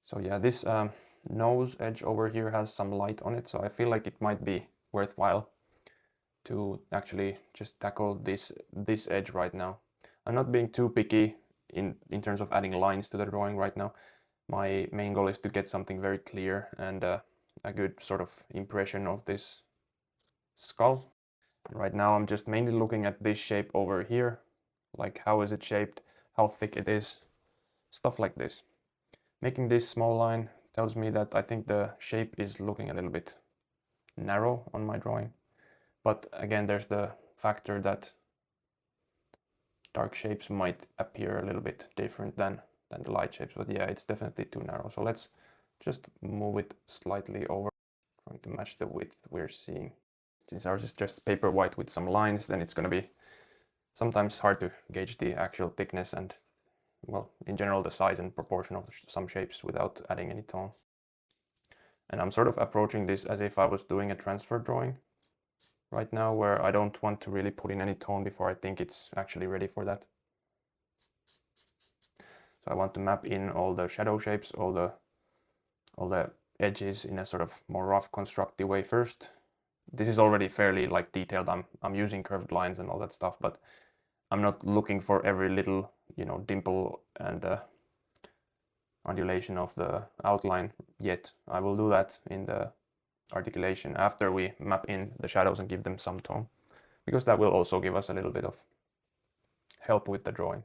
So yeah, this nose edge over here has some light on it, so I feel like it might be worthwhile to actually just tackle this edge right now. I'm not being too picky in terms of adding lines to the drawing right now. My main goal is to get something very clear and a good sort of impression of this skull. Right now I'm just mainly looking at this shape over here, like how is it shaped, how thick it is, stuff like this. Making this small line tells me that I think the shape is looking a little bit narrow on my drawing. But again, there's the factor that dark shapes might appear a little bit different than the light shapes. But yeah, it's definitely too narrow. So let's just move it slightly over, trying to match the width we're seeing. Since ours is just paper white with some lines, then it's going to be sometimes hard to gauge the actual thickness and, well, in general, the size and proportion of some shapes without adding any tone. And I'm sort of approaching this as if I was doing a transfer drawing right now, where I don't want to really put in any tone before I think it's actually ready for that. So I want to map in all the shadow shapes, all the edges in a sort of more rough constructive way first. This is already fairly like detailed. I'm using curved lines and all that stuff, but I'm not looking for every little, you know, dimple and undulation of the outline yet. I will do that in the articulation after we map in the shadows and give them some tone, because that will also give us a little bit of help with the drawing.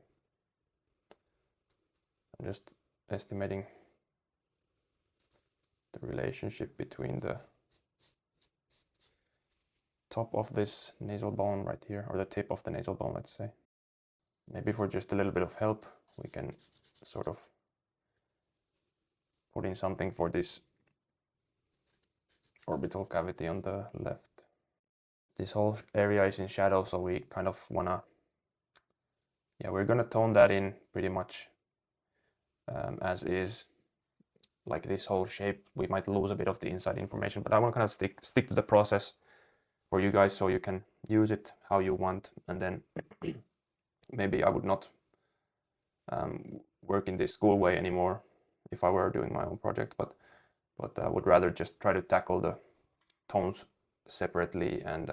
I'm just estimating the relationship between the top of this nasal bone right here, or the tip of the nasal bone, let's say. Maybe for just a little bit of help, we can sort of put in something for this orbital cavity on the left. This whole area is in shadow, so we kind of wanna, yeah, we're gonna tone that in pretty much as is. Like this whole shape, we might lose a bit of the inside information, but I want to kind of stick to the process for you guys so you can use it how you want. And then maybe I would not work in this school way anymore if I were doing my own project, but I would rather just try to tackle the tones separately and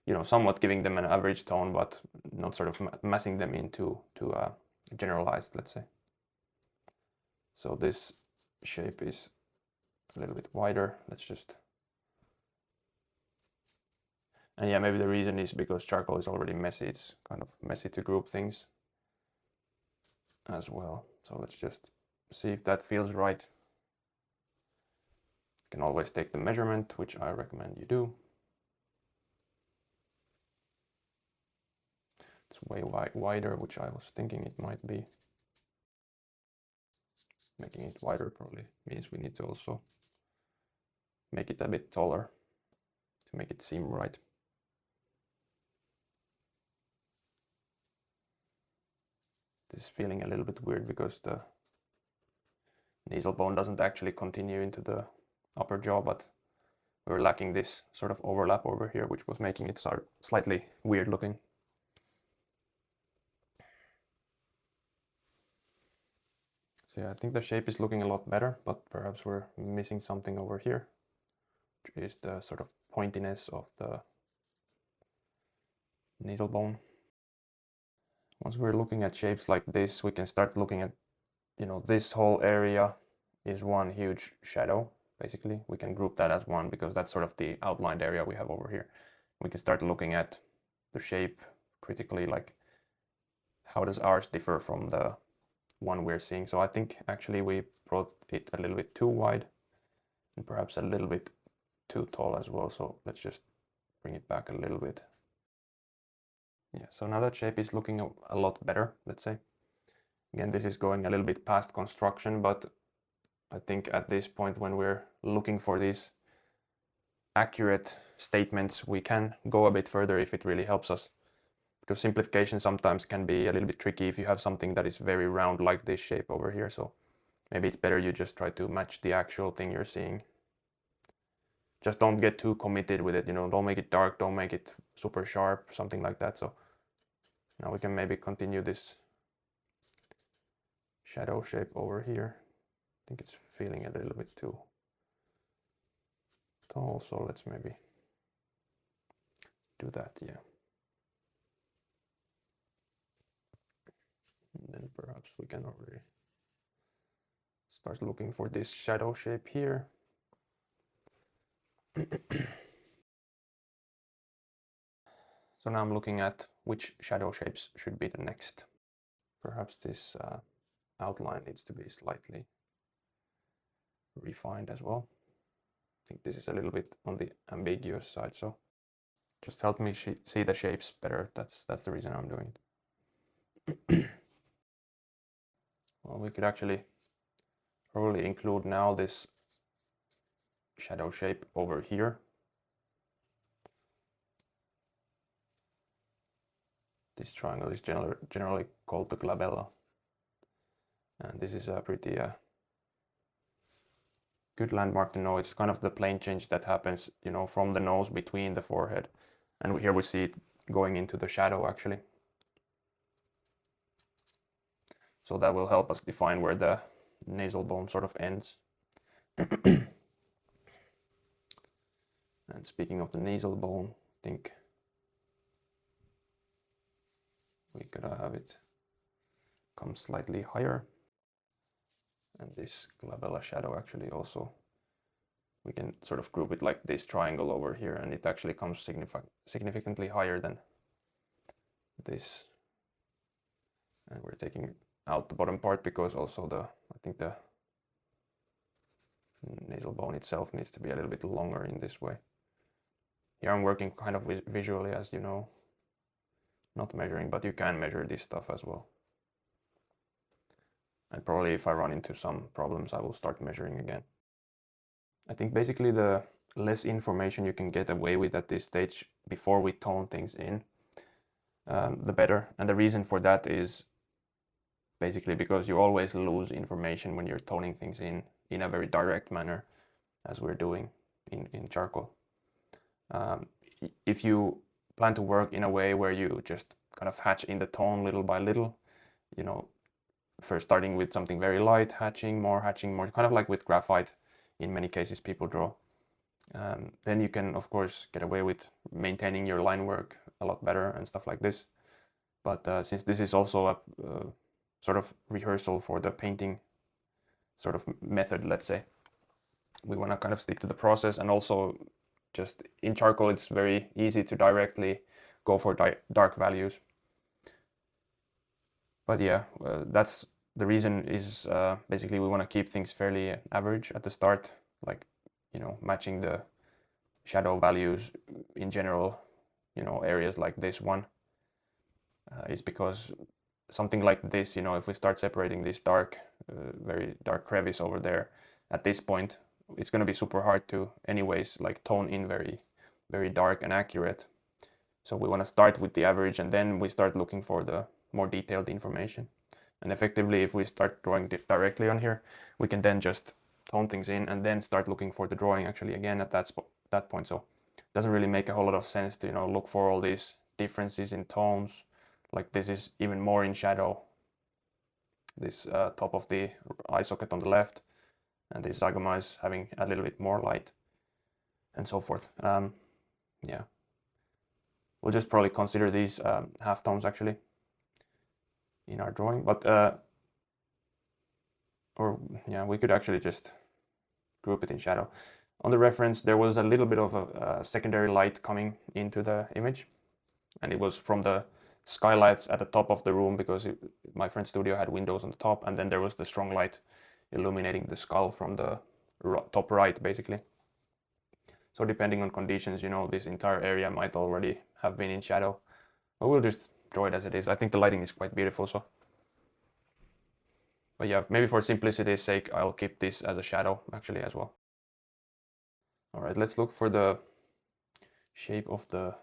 you know, somewhat giving them an average tone, but not sort of massing them into generalized, let's say. So this shape is a little bit wider. Let's just, and yeah, maybe the reason is because charcoal is already messy. It's kind of messy to group things as well. So let's just see if that feels right. You can always take the measurement, which I recommend you do. It's way wider, which I was thinking it might be. Making it wider probably means we need to also make it a bit taller to make it seem right. This is feeling a little bit weird because the nasal bone doesn't actually continue into the upper jaw, but we're lacking this sort of overlap over here, which was making it slightly weird looking. So yeah, I think the shape is looking a lot better, but perhaps we're missing something over here, which is the sort of pointiness of the nasal bone. Once we're looking at shapes like this, we can start looking at, you know, this whole area is one huge shadow, basically. We can group that as one because that's sort of the outlined area we have over here. We can start looking at the shape critically, like how does ours differ from the one we're seeing. So I think actually we brought it a little bit too wide and perhaps a little bit too tall as well. So let's just bring it back a little bit. Yeah, so now that shape is looking a lot better, let's say. Again, this is going a little bit past construction, but I think at this point when we're looking for these accurate statements, we can go a bit further if it really helps us. Because simplification sometimes can be a little bit tricky if you have something that is very round like this shape over here. So maybe it's better you just try to match the actual thing you're seeing. Just don't get too committed with it, you know, don't make it dark, don't make it super sharp, something like that. So now we can maybe continue this shadow shape over here. think it's feeling a little bit too tall, so let's maybe do that, yeah. And then perhaps we can already start looking for this shadow shape here. So now I'm looking at which shadow shapes should be the next. Perhaps this outline needs to be slightly refined as well. I think this is a little bit on the ambiguous side, so just help me see the shapes better. That's the reason I'm doing it. Well, we could actually probably include now this shadow shape over here. This triangle is generally called the glabella, and this is a pretty good landmark to know. It's kind of the plane change that happens, you know, from the nose between the forehead, and here we see it going into the shadow actually. So that will help us define where the nasal bone sort of ends. And speaking of the nasal bone, I think we gotta have it come slightly higher. And this glabella shadow actually also, we can sort of group it like this triangle over here, and it actually comes significantly higher than this. And we're taking out the bottom part because also I think the nasal bone itself needs to be a little bit longer in this way. Here I'm working kind of visually, as you know, not measuring, but you can measure this stuff as well. And probably if I run into some problems, I will start measuring again. I think basically the less information you can get away with at this stage before we tone things in, the better. And the reason for that is basically because you always lose information when you're toning things in a very direct manner, as we're doing in charcoal. If you plan to work in a way where you just kind of hatch in the tone little by little, you know, first starting with something very light, hatching more, kind of like with graphite in many cases people draw, then you can of course get away with maintaining your line work a lot better and stuff like this. But since this is also a sort of rehearsal for the painting sort of method, let's say, we want to kind of stick to the process. And also just in charcoal, it's very easy to directly go for dark values. But yeah, that's the reason is basically we want to keep things fairly average at the start, like, you know, matching the shadow values in general, you know, areas like this one, is because something like this, you know, if we start separating this dark, very dark crevice over there, at this point, it's going to be super hard to anyways like tone in very, very dark and accurate. So we want to start with the average, and then we start looking for the more detailed information. And effectively, if we start drawing directly on here, we can then just tone things in and then start looking for the drawing actually again at that point. So it doesn't really make a whole lot of sense to, you know, look for all these differences in tones. Like this is even more in shadow, this top of the eye socket on the left, and this zygoma is having a little bit more light, and so forth. Yeah, we'll just probably consider these half tones actually in our drawing, but or yeah, we could actually just group it in shadow. On the reference, there was a little bit of a secondary light coming into the image, and it was from the skylights at the top of the room, because my friend's studio had windows on the top, and then there was the strong light illuminating the skull from the top right, basically. So depending on conditions, you know, this entire area might already have been in shadow, but we'll just draw it as it is. I think the lighting is quite beautiful, so. But yeah, maybe for simplicity's sake, I'll keep this as a shadow actually as well. All right, let's look for the shape of the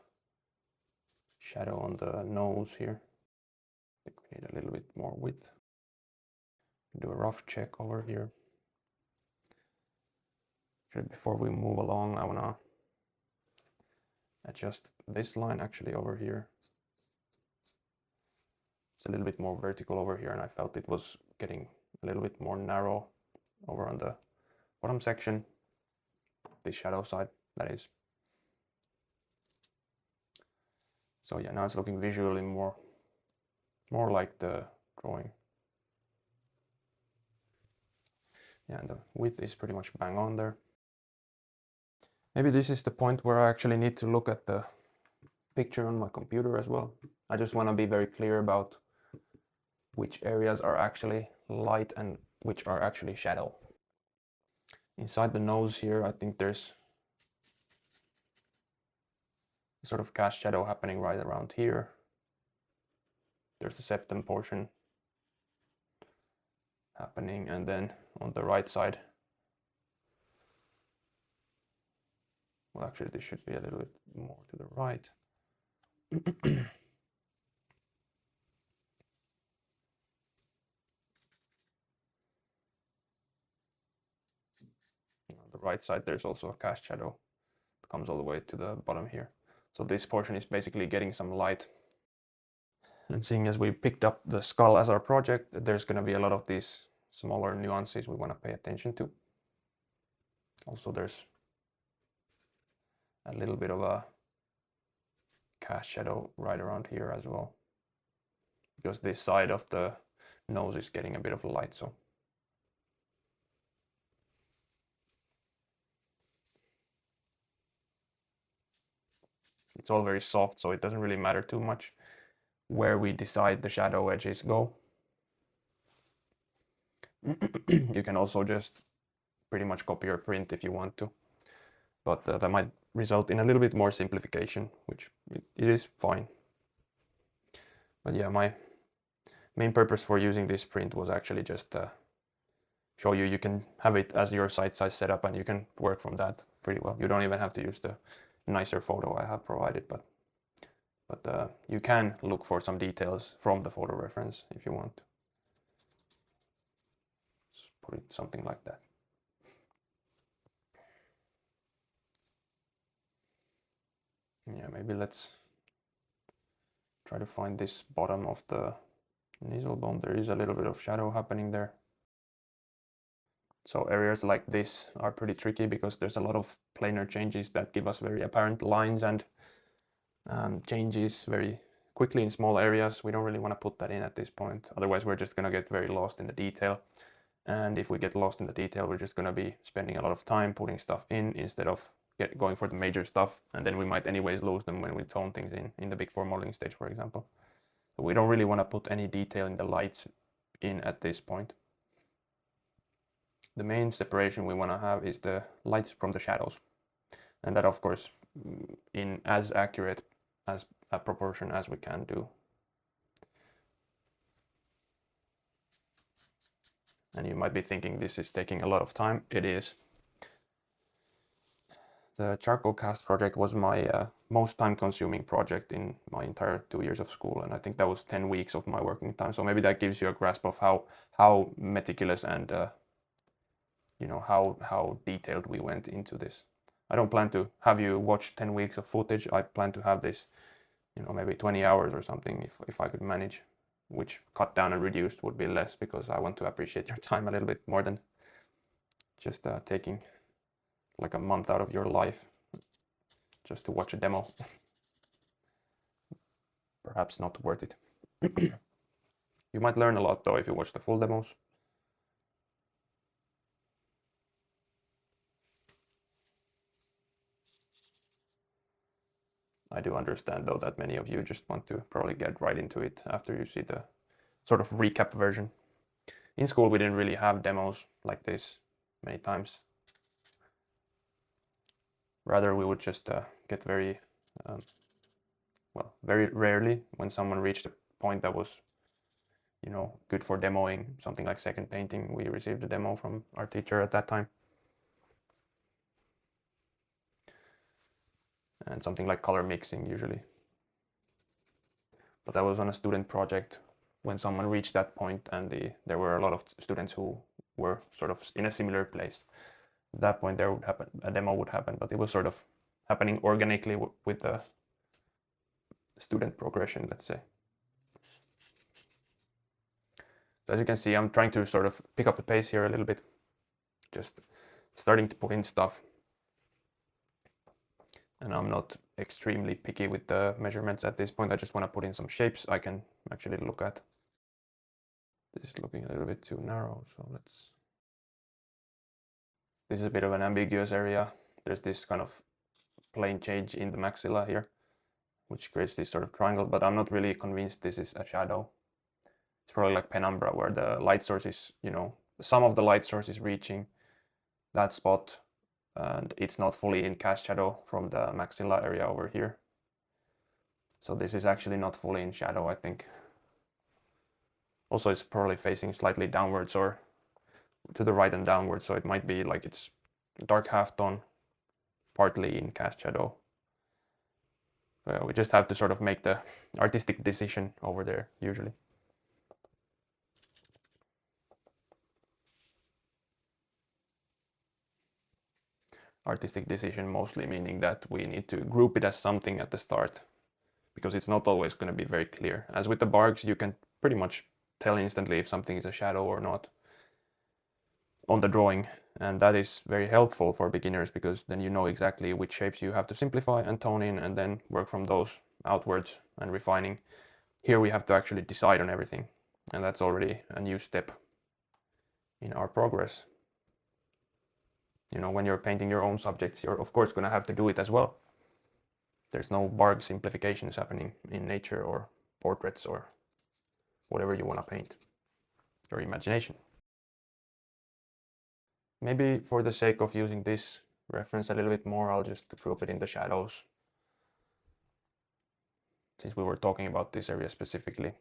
shadow on the nose here. I think we need a little bit more width. Do a rough check over here. Actually, before we move along, I wanna adjust this line actually over here. It's a little bit more vertical over here, and I felt it was getting a little bit more narrow over on the bottom section, the shadow side, that is. So yeah, now it's looking visually more like the drawing. Yeah, and the width is pretty much bang on there. Maybe this is the point where I actually need to look at the picture on my computer as well. I just want to be very clear about which areas are actually light and which are actually shadow. Inside the nose here, I think there's sort of cast shadow happening right around here. There's the septum portion happening, and then on the right side, well, actually this should be a little bit more to the right. On the right side, there's also a cast shadow that comes all the way to the bottom here. So this portion is basically getting some light. And seeing as we picked up the skull as our project, there's going to be a lot of these smaller nuances we want to pay attention to. Also, there's a little bit of a cast shadow right around here as well, because this side of the nose is getting a bit of light. So it's all very soft, so it doesn't really matter too much where we decide the shadow edges go. You can also just pretty much copy your print if you want to, but that might result in a little bit more simplification, which it is fine. But yeah, my main purpose for using this print was actually just show you can have it as your site size setup and you can work from that pretty well. You don't even have to use the nicer photo I have provided, but you can look for some details from the photo reference if you want to. Let's put it something like that. Yeah, maybe let's try to find this bottom of the nasal bone. There is a little bit of shadow happening there. So areas like this are pretty tricky because there's a lot of planar changes that give us very apparent lines and changes very quickly in small areas. We don't really want to put that in at this point. Otherwise, we're just going to get very lost in the detail. And if we get lost in the detail, we're just going to be spending a lot of time putting stuff in instead of going for the major stuff. And then we might anyways lose them when we tone things in the big 4 modeling stage, for example. So we don't really want to put any detail in the lights in at this point. The main separation we want to have is the lights from the shadows. And that, of course, in as accurate as a proportion as we can do. And you might be thinking this is taking a lot of time. It is. The charcoal cast project was my most time-consuming project in my entire 2 years of school, and I think that was 10 weeks of my working time. So maybe that gives you a grasp of how meticulous and how detailed we went into this. I don't plan to have you watch 10 weeks of footage. I plan to have this, maybe 20 hours or something if I could manage, which cut down and reduced would be less because I want to appreciate your time a little bit more than just taking like a month out of your life just to watch a demo. Perhaps not worth it. You might learn a lot though if you watch the full demos. I do understand though that many of you just want to probably get right into it after you see the sort of recap version. In school we didn't really have demos like this many times. Rather we would just get very rarely when someone reached a point that was good for demoing, something like second painting, we received a demo from our teacher at that time. And something like color mixing usually. But that was on a student project when someone reached that point, and there were a lot of students who were sort of in a similar place. At that point there would happen, a demo would happen, but it was sort of happening organically with the student progression, let's say. So as you can see, I'm trying to sort of pick up the pace here a little bit. just starting to put in stuff. And I'm not extremely picky with the measurements at this point. I just want to put in some shapes I can actually look at. This is looking a little bit too narrow, so let's... This is a bit of an ambiguous area. There's this kind of plane change in the maxilla here, which creates this sort of triangle, but I'm not really convinced this is a shadow. It's probably like penumbra, where the light source is, you know, some of the light source is reaching that spot, and it's not fully in cast shadow from the maxilla area over here. So this is actually not fully in shadow, I think. Also, it's probably facing slightly downwards or to the right and downwards, so it might be like it's dark halftone, partly in cast shadow. We just have to sort of make the artistic decision over there, usually. Artistic decision mostly meaning that we need to group it as something at the start, because it's not always going to be very clear. As with the barks, you can pretty much tell instantly if something is a shadow or not on the drawing, and that is very helpful for beginners, because then you know exactly which shapes you have to simplify and tone in, and then work from those outwards and refining. Here we have to actually decide on everything, and that's already a new step in our progress. You know, when you're painting your own subjects, you're of course going to have to do it as well. There's no bark simplifications happening in nature or portraits or whatever you want to paint, your imagination. Maybe for the sake of using this reference a little bit more, I'll just group it in the shadows, since we were talking about this area specifically.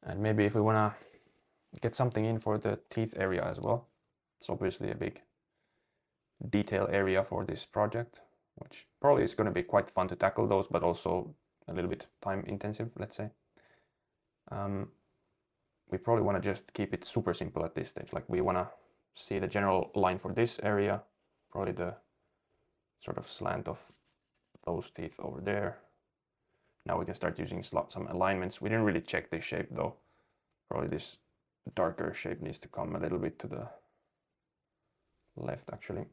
And maybe if we want to get something in for the teeth area as well. It's obviously a big detail area for this project, which probably is going to be quite fun to tackle those, but also a little bit time intensive, let's say. We probably want to just keep it super simple at this stage. Like, we want to see the general line for this area, probably the sort of slant of those teeth over there. Now we can start using some alignments. We didn't really check this shape though. Probably this darker shape needs to come a little bit to the left, actually.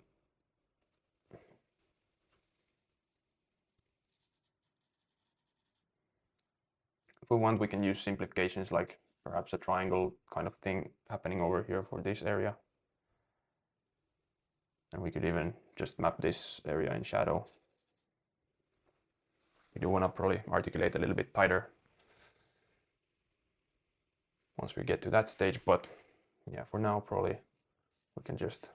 If we want, we can use simplifications, like perhaps a triangle kind of thing happening over here for this area. And we could even just map this area in shadow. We do want to probably articulate a little bit tighter once we get to that stage, but yeah, for now probably we can just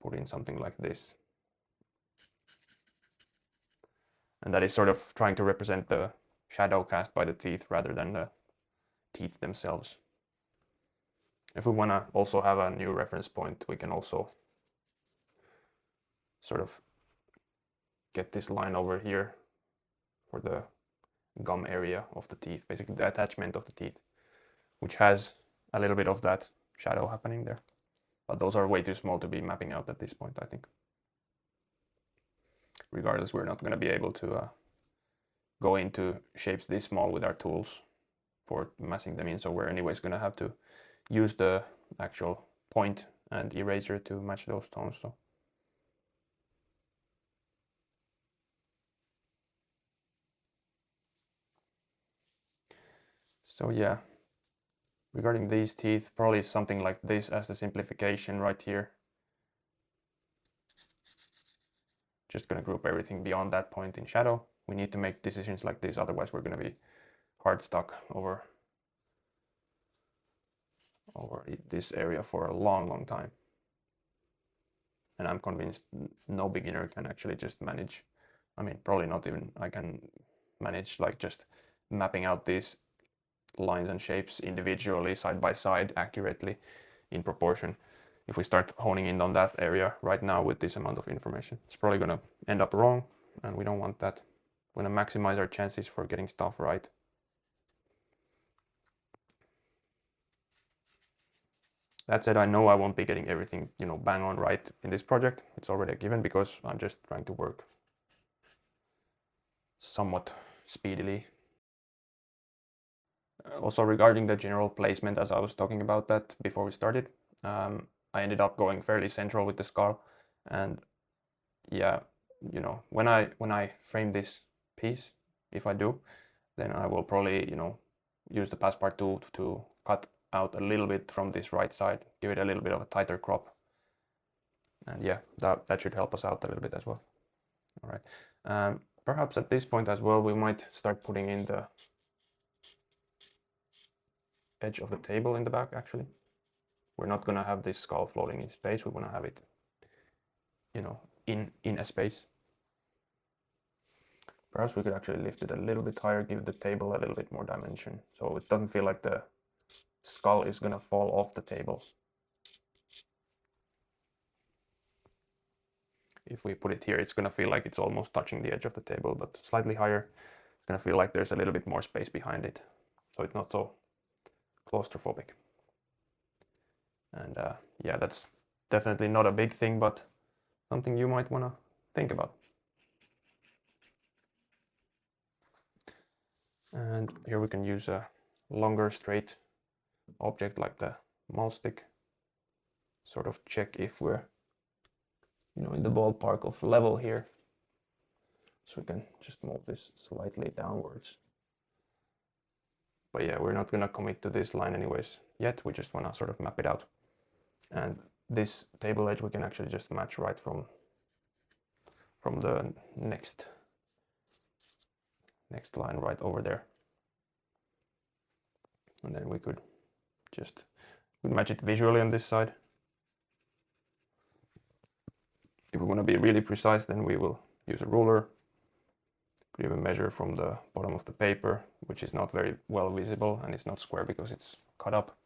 put in something like this. And that is sort of trying to represent the shadow cast by the teeth rather than the teeth themselves. If we want to also have a new reference point, we can also sort of get this line over here for the gum area of the teeth, basically the attachment of the teeth, which has a little bit of that shadow happening there. But those are way too small to be mapping out at this point, I think. Regardless, we're not going to be able to go into shapes this small with our tools for massing them in, so we're anyways going to have to use the actual point and eraser to match those tones. So yeah, regarding these teeth, probably something like this as the simplification right here. Just going to group everything beyond that point in shadow. We need to make decisions like this, otherwise we're going to be hard stuck over this area for a long time. And I'm convinced no beginner can actually just manage, I mean, probably not even I can manage like just mapping out these lines and shapes individually, side by side, accurately in proportion. If we start honing in on that area right now with this amount of information, it's probably going to end up wrong, and we don't want that. We're going to maximize our chances for getting stuff right. That said, I know I won't be getting everything, you know, bang on right in this project. It's already a given because I'm just trying to work somewhat speedily. Also regarding the general placement, as I was talking about that before we started, I ended up going fairly central with the skull, and yeah, you know, when I frame this piece, if I do, then I will probably, you know, use the passpart tool to cut out a little bit from this right side, give it a little bit of a tighter crop, and yeah, that should help us out a little bit as well. All right, perhaps at this point as well, we might start putting in the edge of the table in the back. Actually, we're not gonna have this skull floating in space. We want to have it, you know, in a space. Perhaps we could actually lift it a little bit higher, give the table a little bit more dimension, so it doesn't feel like the skull is gonna fall off the table. If we put it here, it's gonna feel like it's almost touching the edge of the table, but slightly higher, it's gonna feel like there's a little bit more space behind it, so it's not so claustrophobic. And yeah, that's definitely not a big thing, but something you might want to think about. And here we can use a longer straight object like the mouse stick, sort of check if we're, you know, in the ballpark of level here. So we can just move this slightly downwards. But yeah, we're not gonna commit to this line anyways yet. We just wanna sort of map it out. And this table edge we can actually just match right from the next line right over there. And then we could just match it visually on this side. If we want to be really precise, then we will use a ruler. Could even measure from the bottom of the paper, which is not very well visible and it's not square because it's cut up.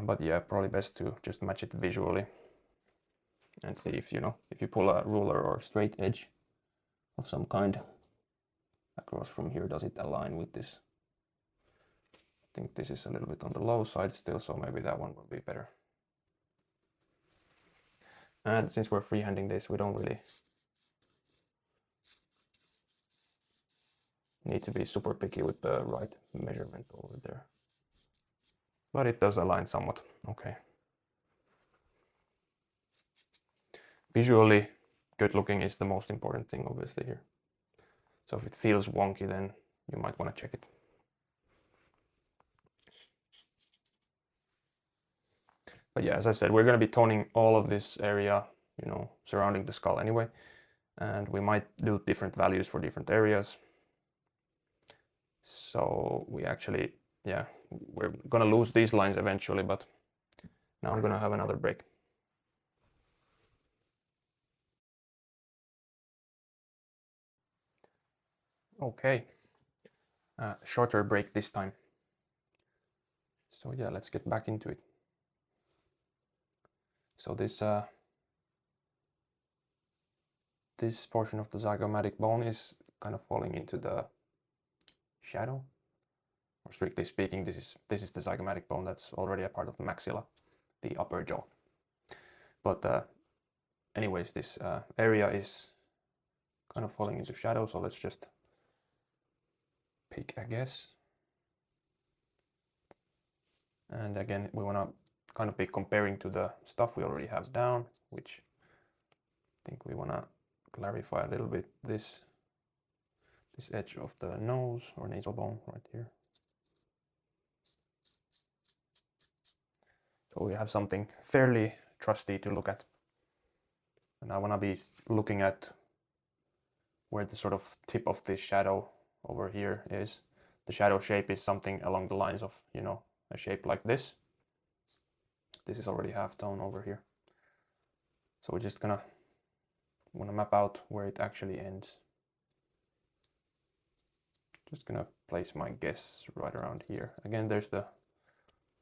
But yeah, probably best to just match it visually and see if, you know, if you pull a ruler or straight edge of some kind across from here, does it align with this? I think this is a little bit on the low side still, so maybe that one will be better. And since we're freehanding this, we don't really need to be super picky with the right measurement over there. But it does align somewhat. Okay. Visually good looking is the most important thing, obviously, here. So if it feels wonky, then you might want to check it. But yeah, as I said, we're going to be toning all of this area, you know, surrounding the skull anyway. And we might do different values for different areas. So we actually, yeah, we're going to lose these lines eventually, but now I'm going to have another break. Okay, shorter break this time. So yeah, let's get back into it. So this portion of the zygomatic bone is kind of falling into the shadow. Or strictly speaking, this is the zygomatic bone that's already a part of the maxilla, the upper jaw. But anyways, this area is kind of falling into shadow, so let's just pick a guess. And again, we want to kind of be comparing to the stuff we already have down, which I think we want to clarify a little bit this edge of the nose or nasal bone right here. So we have something fairly trusty to look at. And I want to be looking at where the sort of tip of this shadow over here is. The shadow shape is something along the lines of, you know, a shape like this. This is already half tone over here. So we're just gonna want to map out where it actually ends. Just gonna place my guess right around here. Again, there's the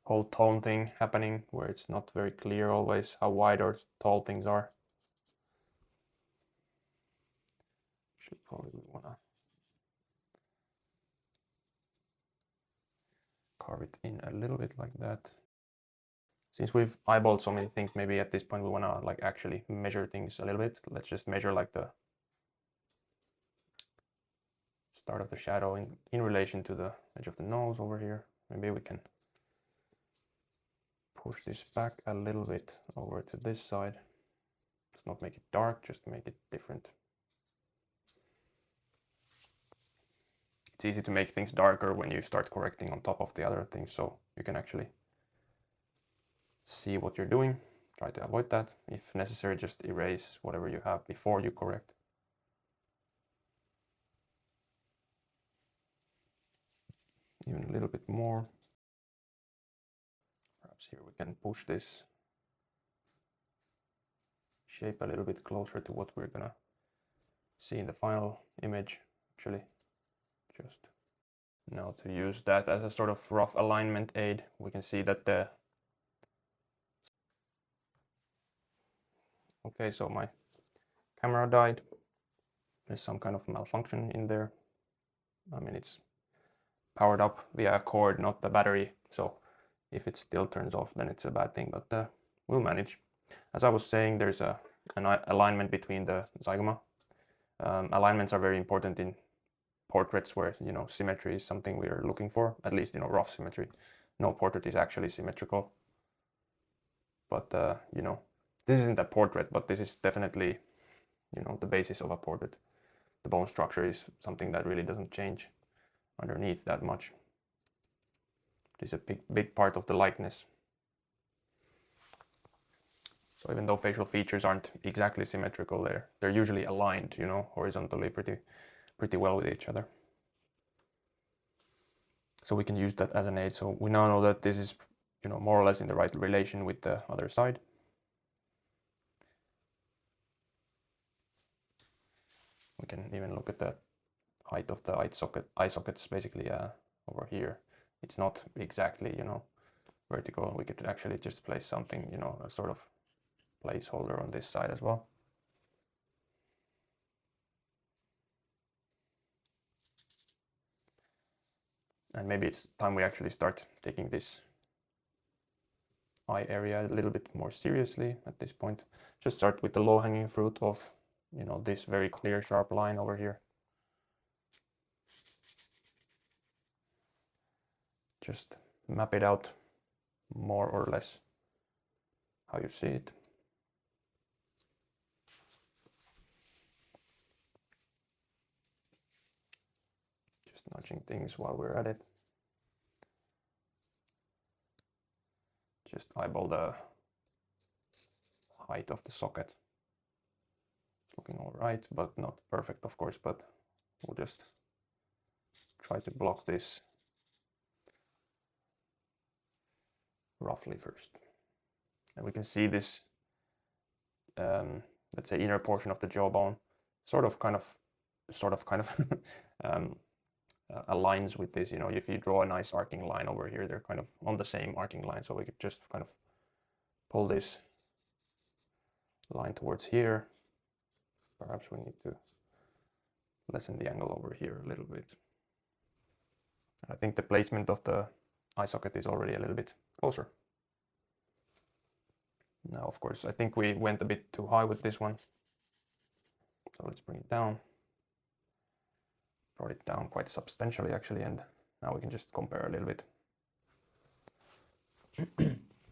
whole tone thing happening where it's not very clear always how wide or tall things are. Should probably wanna carve it in a little bit like that. Since we've eyeballed so many things, maybe at this point we wanna like actually measure things a little bit. Let's just measure like the start of the shadow in relation to the edge of the nose over here. Maybe we can push this back a little bit over to this side. Let's not make it dark, just make it different. It's easy to make things darker when you start correcting on top of the other things, so you can actually see what you're doing. Try to avoid that. If necessary, just erase whatever you have before you correct. Even a little bit more. Perhaps here we can push this shape a little bit closer to what we're gonna see in the final image, actually. Just now to use that as a sort of rough alignment aid, we can see that the... Okay, so my camera died. There's some kind of malfunction in there. I mean, it's powered up via a cord, not the battery. So if it still turns off, then it's a bad thing, but we'll manage. As I was saying, there's an alignment between the zygoma. Alignments are very important in portraits where, you know, symmetry is something we are looking for, at least, you know, rough symmetry. No portrait is actually symmetrical. But, you know, this isn't a portrait, but this is definitely, you know, the basis of a portrait. The bone structure is something that really doesn't change underneath that much. It is a big part of the likeness. So even though facial features aren't exactly symmetrical, they're usually aligned, you know, horizontally pretty well with each other. So we can use that as an aid. So we now know that this is, you know, more or less in the right relation with the other side. We can even look at the height of the eye sockets basically over here. It's not exactly, you know, vertical. We could actually just place something, you know, a sort of placeholder on this side as well. And maybe it's time we actually start taking this eye area a little bit more seriously at this point. Just start with the low-hanging fruit of, you know, this very clear, sharp line over here. Just map it out more or less how you see it. Just nudging things while we're at it. Just eyeball the height of the socket. It's looking all right, but not perfect, of course, but we'll just try to block this roughly first. And we can see this, let's say, inner portion of the jawbone sort of kind of aligns with this. You know, if you draw a nice arcing line over here, they're kind of on the same arcing line. So we could just kind of pull this line towards here. Perhaps we need to lessen the angle over here a little bit. I think the placement of the eye socket is already a little bit closer. Now, of course, I think we went a bit too high with this one. So let's bring it down. Brought it down quite substantially, actually, and now we can just compare a little bit.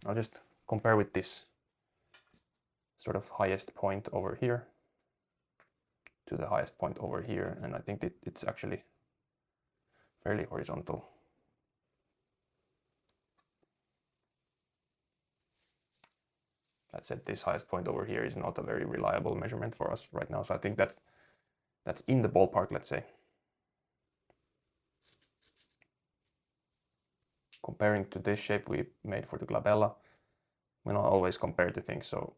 I'll just compare with this sort of highest point over here to the highest point over here, and I think it's actually fairly horizontal. That said, this highest point over here is not a very reliable measurement for us right now, so I think that's in the ballpark, let's say. Comparing to this shape we made for the glabella, we not always compare to things, so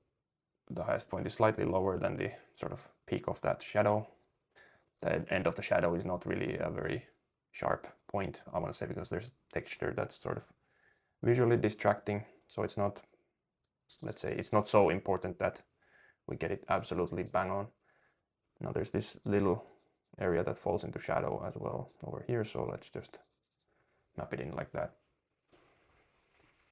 the highest point is slightly lower than the sort of peak of that shadow. The end of the shadow is not really a very sharp point, I want to say, because there's texture that's sort of visually distracting, so it's not, let's say, it's not so important that we get it absolutely bang on. Now there's this little area that falls into shadow as well over here, so let's just map it in like that.